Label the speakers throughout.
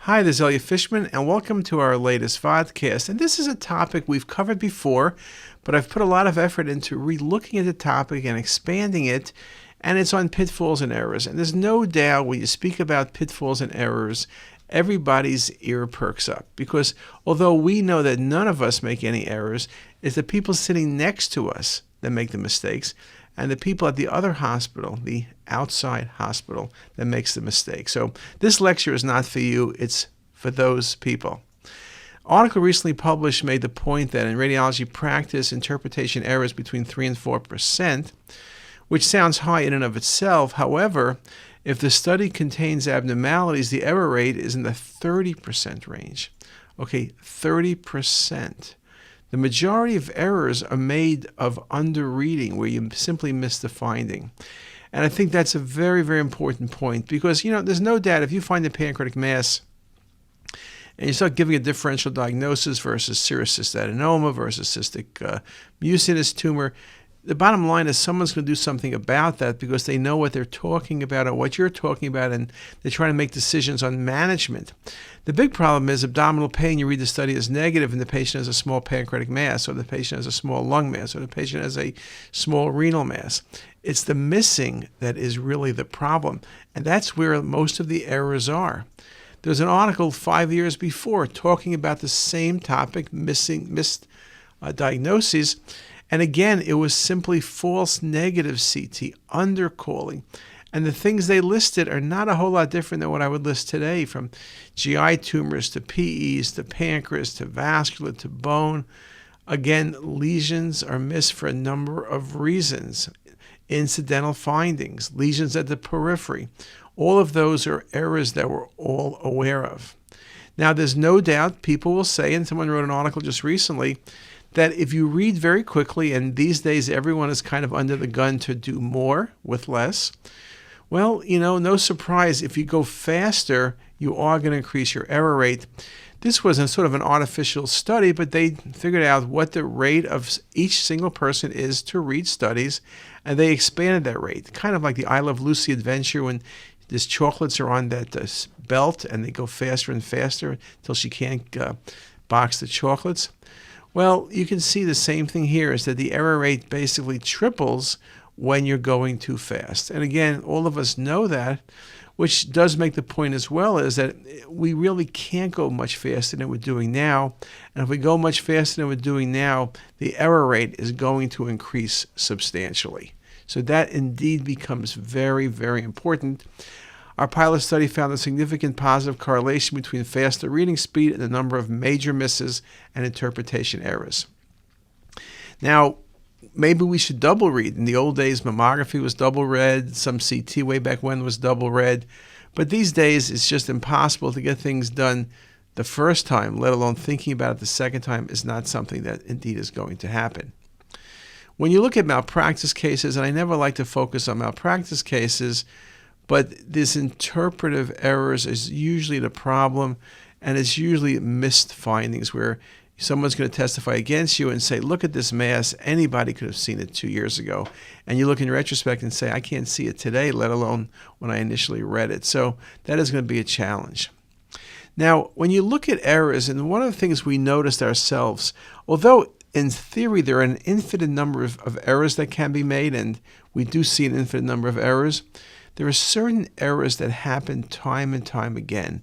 Speaker 1: Hi, this is Elliot Fishman, and welcome to our latest vodcast. And this is a topic we've covered before, but I've put a lot of effort into re-looking at the topic and expanding it, and it's on pitfalls and errors. And there's no doubt when you speak about pitfalls and errors, everybody's ear perks up, because although we know that none of us make any errors, it's the people sitting next to us that make the mistakes, and the people at the other hospital, the outside hospital, that makes the mistake. So this lecture is not for you, it's for those people. An article recently published made the point that in radiology practice, interpretation errors between 3 and 4%, which sounds high in and of itself. However, if the study contains abnormalities, the error rate is in the 30% range. Okay, 30%. The majority of errors are made of under-reading, where you simply miss the finding. And I think that's a very, very important point because, there's no doubt if you find a pancreatic mass and you start giving a differential diagnosis versus serous cystadenoma versus cystic mucinous tumor, the bottom line is someone's going to do something about that because they know what they're talking about or what you're talking about, and they're trying to make decisions on management. The big problem is abdominal pain. You read the study as negative, and the patient has a small pancreatic mass, or the patient has a small lung mass, or the patient has a small renal mass. It's the missing that is really the problem, and that's where most of the errors are. There's an article 5 years before talking about the same topic, missed diagnoses. And again, it was simply false negative CT, undercalling. And the things they listed are not a whole lot different than what I would list today, from GI tumors to PEs to pancreas to vascular to bone. Again, lesions are missed for a number of reasons. Incidental findings, lesions at the periphery. All of those are errors that we're all aware of. Now, there's no doubt people will say, and someone wrote an article just recently, that if you read very quickly, and these days everyone is kind of under the gun to do more with less, well, no surprise, if you go faster, you are going to increase your error rate. This was a sort of an artificial study, but they figured out what the rate of each single person is to read studies, and they expanded that rate, kind of like the I Love Lucy adventure when these chocolates are on that belt and they go faster and faster until she can't box the chocolates. Well, you can see the same thing here, is that the error rate basically triples when you're going too fast. And again, all of us know that, which does make the point as well, is that we really can't go much faster than we're doing now. And if we go much faster than we're doing now, the error rate is going to increase substantially. So that indeed becomes very, very important. Our pilot study found a significant positive correlation between faster reading speed and the number of major misses and interpretation errors. Now, maybe we should double read. In the old days, mammography was double read. Some CT way back when was double read. But these days, it's just impossible to get things done the first time, let alone thinking about it the second time is not something that indeed is going to happen. When you look at malpractice cases, and I never like to focus on malpractice cases, but this interpretive errors is usually the problem, and it's usually missed findings where someone's going to testify against you and say, look at this mass, anybody could have seen it 2 years ago. And you look in retrospect and say, I can't see it today, let alone when I initially read it. So that is going to be a challenge. Now, when you look at errors, and one of the things we noticed ourselves, although in theory there are an infinite number of errors that can be made, and we do see an infinite number of errors, there are certain errors that happen time and time again,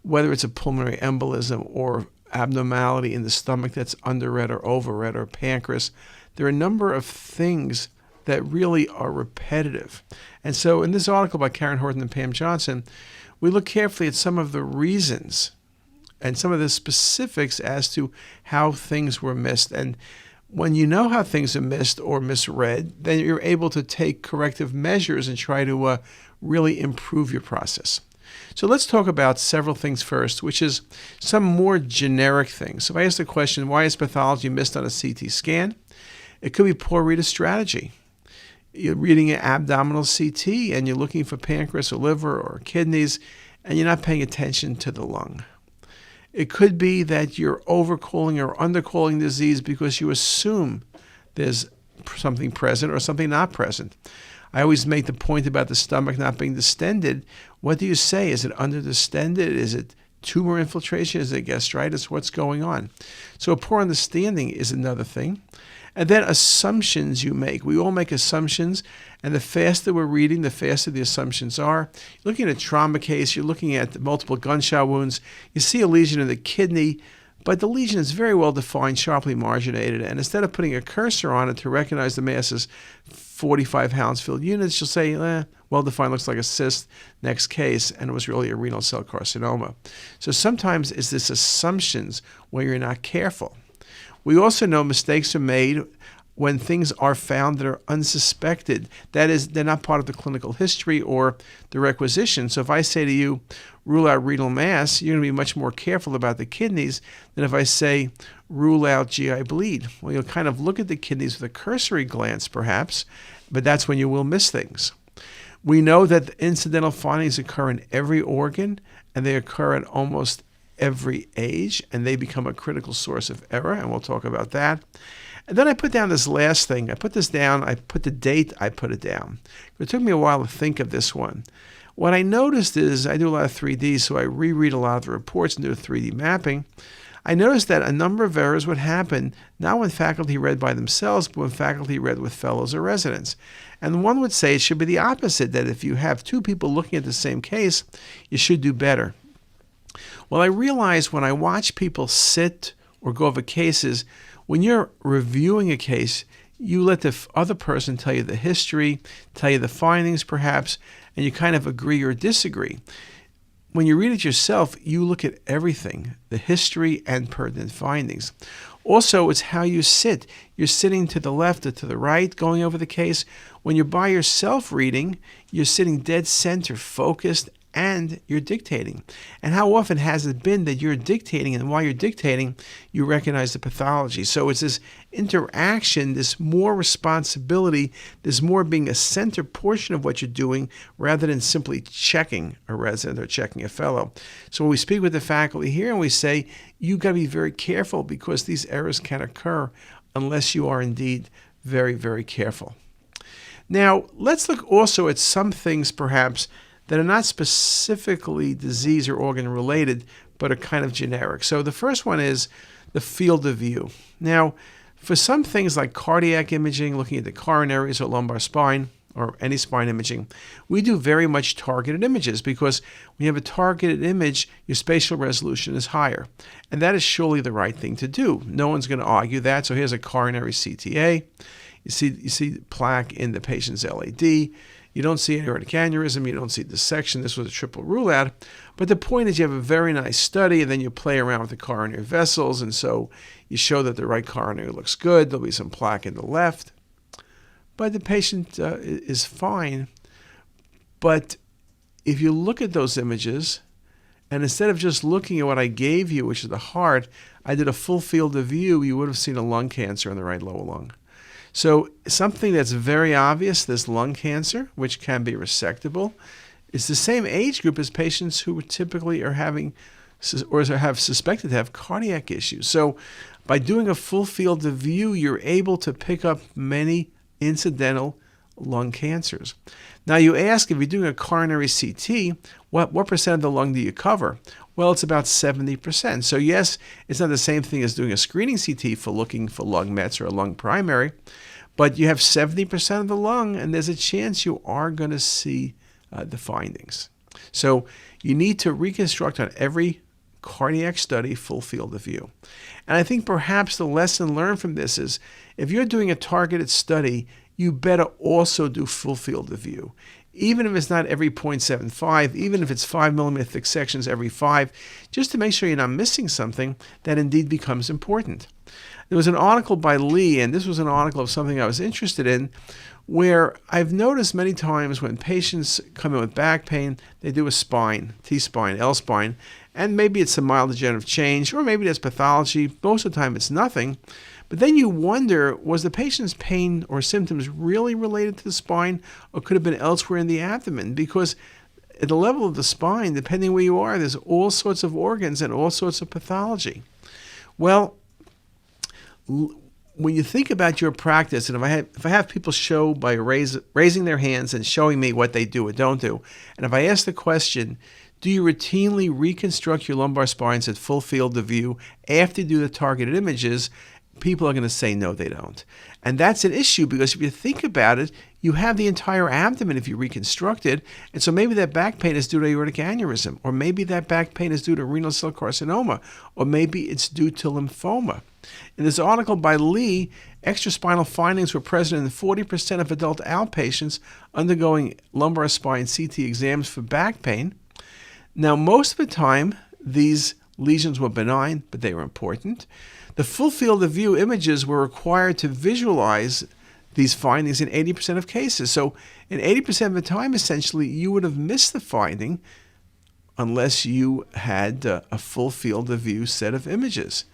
Speaker 1: whether it's a pulmonary embolism or abnormality in the stomach that's underread or overread or pancreas. There are a number of things that really are repetitive. And so in this article by Karen Horton and Pam Johnson, we look carefully at some of the reasons and some of the specifics as to how things were missed. And when you know how things are missed or misread, then you're able to take corrective measures and try to really improve your process. So let's talk about several things first, which is some more generic things. So if I ask the question, why is pathology missed on a CT scan? It could be poor reader strategy. You're reading an abdominal CT and you're looking for pancreas or liver or kidneys, and you're not paying attention to the lung. It could be that you're overcalling or undercalling disease because you assume there's something present or something not present. I always make the point about the stomach not being distended. What do you say? Is it underdistended? Is it tumor infiltration? Is it gastritis? What's going on? So a poor understanding is another thing. And then assumptions you make. We all make assumptions, and the faster we're reading, the faster the assumptions are. You're looking at a trauma case, you're looking at multiple gunshot wounds, you see a lesion in the kidney, but the lesion is very well defined, sharply marginated, and instead of putting a cursor on it to recognize the mass as 45 Hounsfield units, you'll say, well defined, looks like a cyst, next case, and it was really a renal cell carcinoma. So sometimes it's this assumptions where you're not careful. We also know mistakes are made when things are found that are unsuspected. That is, they're not part of the clinical history or the requisition. So if I say to you, rule out renal mass, you're going to be much more careful about the kidneys than if I say, rule out GI bleed. Well, you'll kind of look at the kidneys with a cursory glance, perhaps, but that's when you will miss things. We know that the incidental findings occur in every organ, and they occur at almost every age, and they become a critical source of error, and we'll talk about that. And then I put down this last thing. I put this down, I put the date, I put it down. It took me a while to think of this one. What I noticed is I do a lot of 3D, so I reread a lot of the reports and do a 3D mapping. I noticed that a number of errors would happen, not when faculty read by themselves, but when faculty read with fellows or residents. And one would say it should be the opposite, that if you have two people looking at the same case, you should do better. Well, I realized when I watch people sit or go over cases, when you're reviewing a case, you let the other person tell you the history, tell you the findings perhaps, and you kind of agree or disagree. When you read it yourself, you look at everything, the history and pertinent findings. Also, it's how you sit. You're sitting to the left or to the right, going over the case. When you're by yourself reading, you're sitting dead center, focused, and you're dictating. And how often has it been that you're dictating, and while you're dictating, you recognize the pathology? So it's this interaction, this more responsibility, this more being a center portion of what you're doing rather than simply checking a resident or checking a fellow. So when we speak with the faculty here and we say, you got to be very careful because these errors can occur unless you are indeed very, very careful. Now, let's look also at some things perhaps that are not specifically disease or organ related, but are kind of generic. So the first one is the field of view. Now, for some things like cardiac imaging, looking at the coronaries or lumbar spine, or any spine imaging, we do very much targeted images because when you have a targeted image, your spatial resolution is higher. And that is surely the right thing to do. No one's going to argue that. So here's a coronary CTA. You see plaque in the patient's LAD. You don't see aortic aneurysm, you don't see dissection. This was a triple rule out. But the point is you have a very nice study, and then you play around with the coronary vessels, and so you show that the right coronary looks good. There'll be some plaque in the left. But the patient is fine. But if you look at those images, and instead of just looking at what I gave you, which is the heart, I did a full field of view, you would have seen a lung cancer in the right lower lung. So something that's very obvious, this lung cancer, which can be resectable, is the same age group as patients who typically are having or have suspected to have cardiac issues. So by doing a full field of view, you're able to pick up many incidental lung cancers. Now you ask, if you're doing a coronary CT, what percent of the lung do you cover? Well, it's about 70%. So yes, it's not the same thing as doing a screening CT for looking for lung mets or a lung primary, but you have 70% of the lung, and there's a chance you are going to see the findings. So you need to reconstruct on every cardiac study full field of view. And I think perhaps the lesson learned from this is if you're doing a targeted study, you better also do full field of view. Even if it's not every 0.75, even if it's 5 millimeter thick sections every 5, just to make sure you're not missing something that indeed becomes important. There was an article by Lee, and this was an article of something I was interested in, where I've noticed many times when patients come in with back pain, they do a spine, T-spine, L-spine, and maybe it's a mild degenerative change, or maybe there's pathology. Most of the time it's nothing. But then you wonder, was the patient's pain or symptoms really related to the spine, or could have been elsewhere in the abdomen? Because at the level of the spine, depending where you are, there's all sorts of organs and all sorts of pathology. Well, when you think about your practice, and if I have people show by raising their hands and showing me what they do or don't do, and if I ask the question, Do you routinely reconstruct your lumbar spines at full field of view after you do the targeted images? People are going to say no, they don't. And that's an issue because if you think about it, you have the entire abdomen if you reconstruct it. And so maybe that back pain is due to aortic aneurysm, or maybe that back pain is due to renal cell carcinoma, or maybe it's due to lymphoma. In this article by Lee, extraspinal findings were present in 40% of adult outpatients undergoing lumbar spine CT exams for back pain. Now, most of the time, these lesions were benign, but they were important. The full field of view images were required to visualize these findings in 80% of cases. So in 80% of the time, essentially, you would have missed the finding unless you had a full field of view set of images.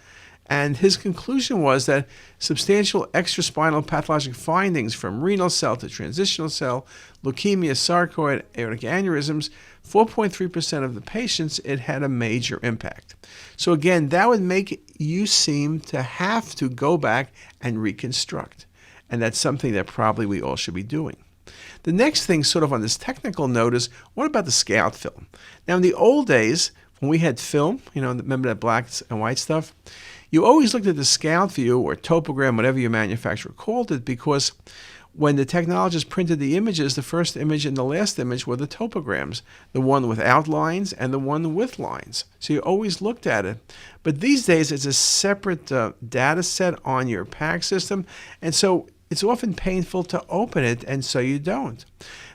Speaker 1: And his conclusion was that substantial extraspinal pathologic findings from renal cell to transitional cell, leukemia, sarcoid, aortic aneurysms, 4.3% of the patients, it had a major impact. So again, that would make you seem to have to go back and reconstruct. And that's something that probably we all should be doing. The next thing, sort of on this technical note, is what about the scout film? Now, in the old days, when we had film, remember that black and white stuff? You always looked at the scout view or topogram, whatever your manufacturer called it, because when the technologists printed the images, the first image and the last image were the topograms, the one without lines and the one with lines. So you always looked at it. But these days, it's a separate data set on your PACS system, and so it's often painful to open it, and so you don't.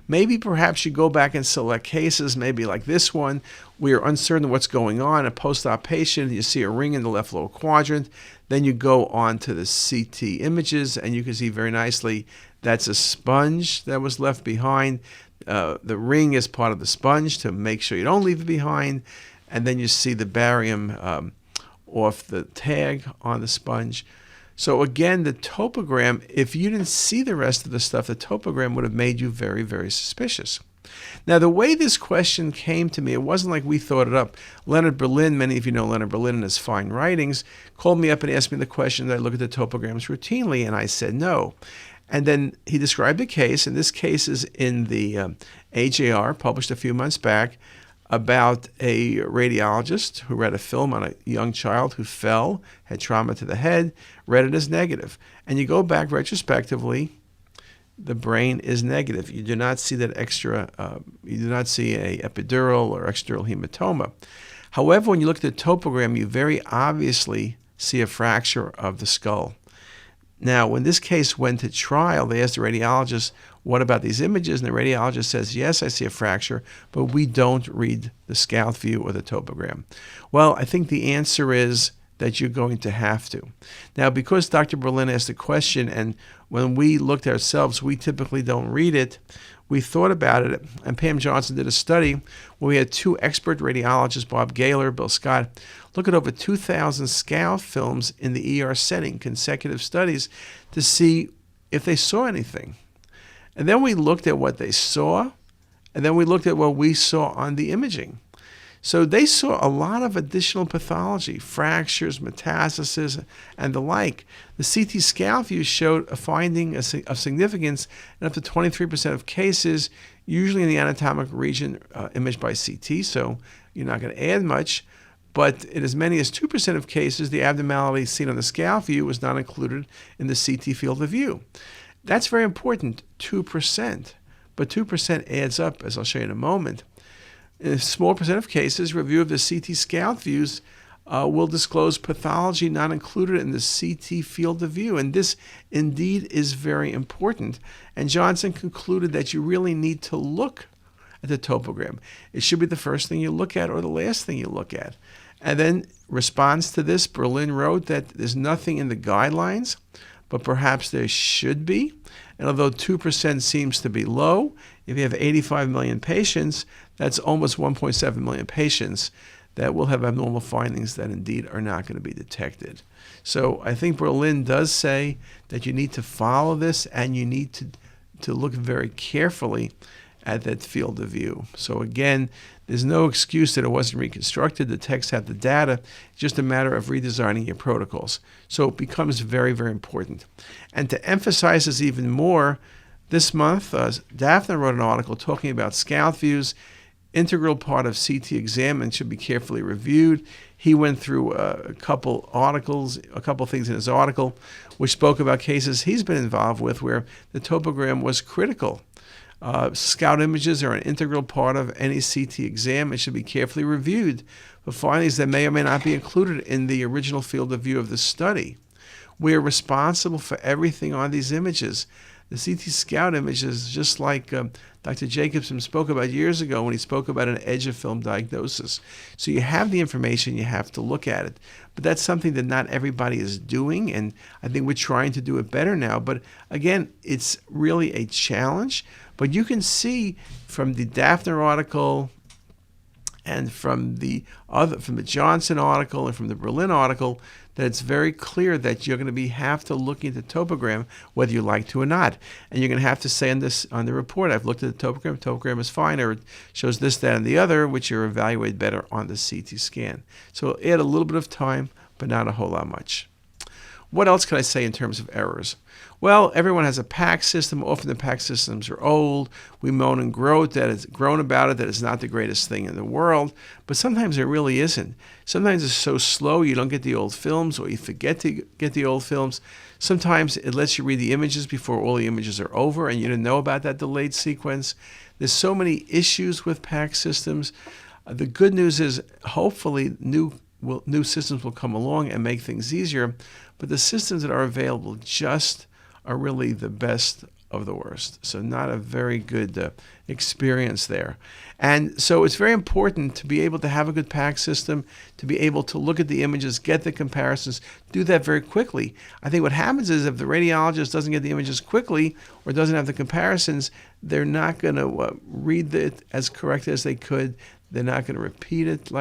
Speaker 1: Maybe perhaps you go back and select cases, maybe like this one, where you're uncertain what's going on, a post-op patient, you see a ring in the left lower quadrant, then you go on to the CT images, and you can see very nicely that's a sponge that was left behind. The ring is part of the sponge to make sure you don't leave it behind, and then you see the barium off the tag on the sponge. So again, the topogram, if you didn't see the rest of the stuff, the topogram would have made you very, very suspicious. Now, the way this question came to me, it wasn't like we thought it up. Leonard Berlin, many of you know Leonard Berlin and his fine writings, called me up and asked me the question, did I look at the topograms routinely? And I said no. And then he described a case, and this case is in the AJR, published a few months back, about a radiologist who read a film on a young child who fell, had trauma to the head, read it as negative. And you go back retrospectively, the brain is negative. You do not see that you do not see a epidural or extradural hematoma. However, when you look at the topogram, you very obviously see a fracture of the skull. Now, when this case went to trial, they asked the radiologist, what about these images? And the radiologist says, yes, I see a fracture, but we don't read the scout view or the topogram. Well, I think the answer is that you're going to have to. Now, because Dr. Berlin asked the question, and when we looked ourselves, we typically don't read it, we thought about it, and Pam Johnson did a study where we had two expert radiologists, Bob Gaylor, Bill Scott, look at over 2,000 scout films in the ER setting, consecutive studies, to see if they saw anything. And then we looked at what they saw, and then we looked at what we saw on the imaging. So they saw a lot of additional pathology, fractures, metastasis, and the like. The CT scout view showed a finding of significance in up to 23% of cases, usually in the anatomic region imaged by CT, so you're not going to add much. But in as many as 2% of cases, the abnormality seen on the scout view was not included in the CT field of view. That's very important, 2%. But 2% adds up, as I'll show you in a moment. In a small percent of cases, review of the CT scout views will disclose pathology not included in the CT field of view. And this indeed is very important. And Johnson concluded that you really need to look at the topogram. It should be the first thing you look at or the last thing you look at. And then, response to this, Berlin wrote that there's nothing in the guidelines, but perhaps there should be. And although 2% seems to be low, if you have 85 million patients, that's almost 1.7 million patients that will have abnormal findings that indeed are not going to be detected. So I think Berlin does say that you need to follow this and you need to look very carefully at that field of view. So again, there's no excuse that it wasn't reconstructed. The techs have the data. It's just a matter of redesigning your protocols. So it becomes very, very important. And to emphasize this even more, this month, Daphne wrote an article talking about scout views integral part of CT exam and should be carefully reviewed. He went through a couple things in his article, which spoke about cases he's been involved with where the topogram was critical. Scout images are an integral part of any CT exam and should be carefully reviewed for findings that may or may not be included in the original field of view of the study. We are responsible for everything on these images. The CT scout images, just like Dr. Jacobson spoke about years ago when he spoke about an edge of film diagnosis. So you have the information, you have to look at it. But that's something that not everybody is doing, and I think we're trying to do it better now. But again, it's really a challenge. But you can see from the Daphner article and from the Johnson article and from the Berlin article that it's very clear that you're going to have to look at the topogram whether you like to or not. And you're going to have to say on the report, I've looked at the topogram is fine, or it shows this, that, and the other, which are evaluated better on the CT scan. So it'll add a little bit of time, but not a whole lot much. What else can I say in terms of errors? Well, everyone has a PACS system. Often the PACS systems are old. We moan and groan about it, that it's not the greatest thing in the world. But sometimes it really isn't. Sometimes it's so slow you don't get the old films, or you forget to get the old films. Sometimes it lets you read the images before all the images are over, and you didn't know about that delayed sequence. There's so many issues with PACS systems. The good news is hopefully new systems will come along and make things easier. But the systems that are available just are really the best of the worst. So not a very good experience there. And so it's very important to be able to have a good PACS system, to be able to look at the images, get the comparisons, do that very quickly. I think what happens is if the radiologist doesn't get the images quickly or doesn't have the comparisons, they're not going to read it as correct as they could. They're not going to repeat it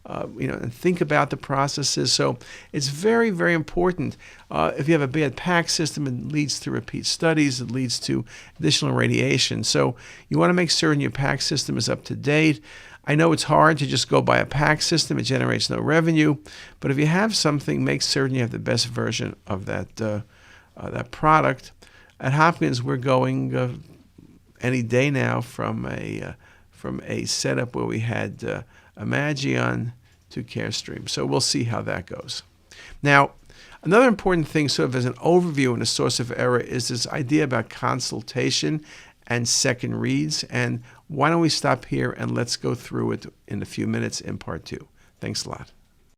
Speaker 1: and think about the processes. So it's very, very important. If you have a bad PACS system, it leads to repeat studies. It leads to additional radiation. So you want to make certain your PACS system is up to date. I know it's hard to just go buy a PACS system. It generates no revenue. But if you have something, make certain you have the best version of that product. At Hopkins, we're going any day now from a setup where we had Imagion to Carestream. So we'll see how that goes. Now, another important thing, sort of as an overview and a source of error, is this idea about consultation and second reads. And why don't we stop here and let's go through it in a few minutes in part 2. Thanks a lot.